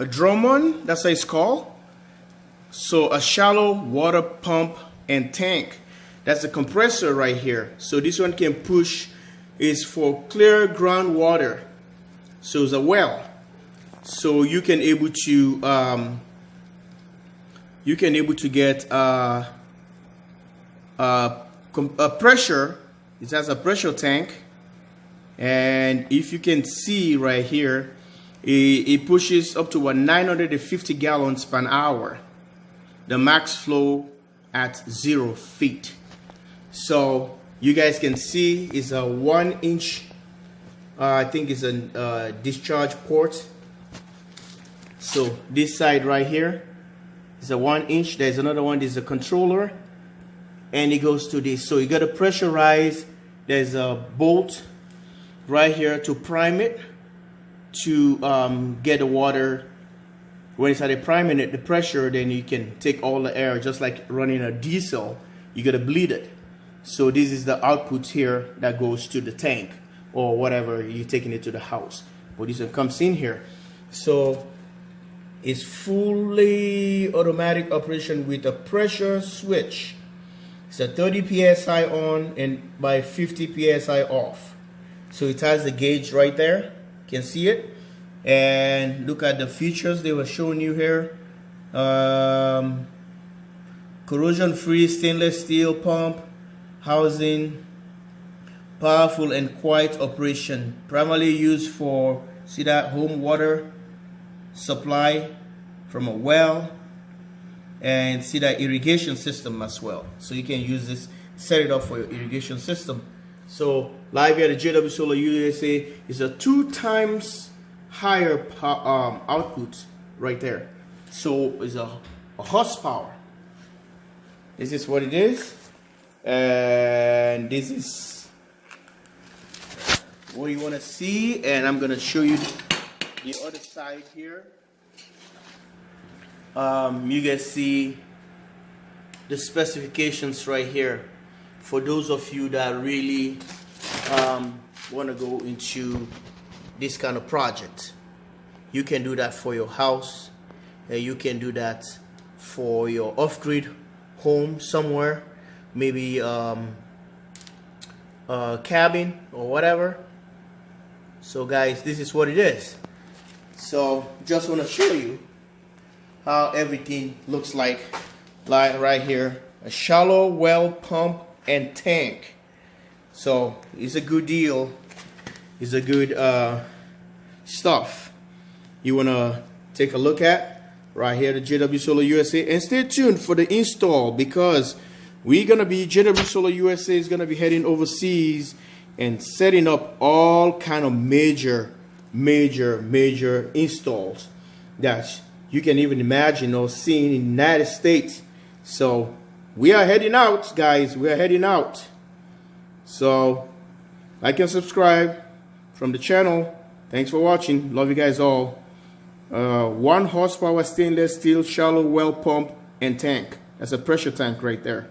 a Drummond, that's what it's called. So a shallow water pump and tank. That's a compressor right here. So this one can push, is for clear groundwater. So it's a well. So you can able to get a pressure. It has a pressure tank, and if you can see right here, it pushes up to 950 gallons per hour. The max flow at 0 feet. So you guys can see it's a 1-inch. I think it's a discharge port. So this side right here is a 1-inch. There's another one. There's a controller, and it goes to this. So you got to pressurize. There's a bolt right here to prime it, to get the water. When it started priming it, the pressure, then you can take all the air, just like running a diesel. You got to bleed it. So this is the output here that goes to the tank or whatever you're taking it to the house. But this one comes in here. So it's fully automatic operation with a pressure switch. It's a 30 psi on and by 50 psi off. So it has the gauge right there. You can see it. And look at the features they were showing you here. Corrosion-free stainless steel pump housing, powerful and quiet operation, primarily used for, see that, home water supply from a well, and see that irrigation system as well. So you can use this, set it up for your irrigation system. So live here at the JW Solar USA is a 2 times higher output right there. So it's a horsepower. This is what it is, and this is what you want to see. And I'm gonna show you the other side here. You guys see the specifications right here for those of you that really want to go into this kind of project. You can do that for your house, and you can do that for your off-grid home somewhere, maybe a cabin or whatever. So guys, this is what it is. So just want to show you how everything looks like right here. A shallow well pump and tank. So it's a good deal. It's a good stuff you want to take a look at right here at JW Solar USA. And stay tuned for the install, because we're gonna be, JW Solar USA is gonna be heading overseas and setting up all kind of major installs that you can even imagine or see in the United States. So we are heading out, guys. We are heading out. So like and subscribe from the channel. Thanks for watching. Love you guys all. 1 horsepower stainless steel shallow well pump and tank. That's a pressure tank right there.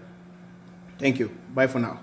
Thank you. Bye for now.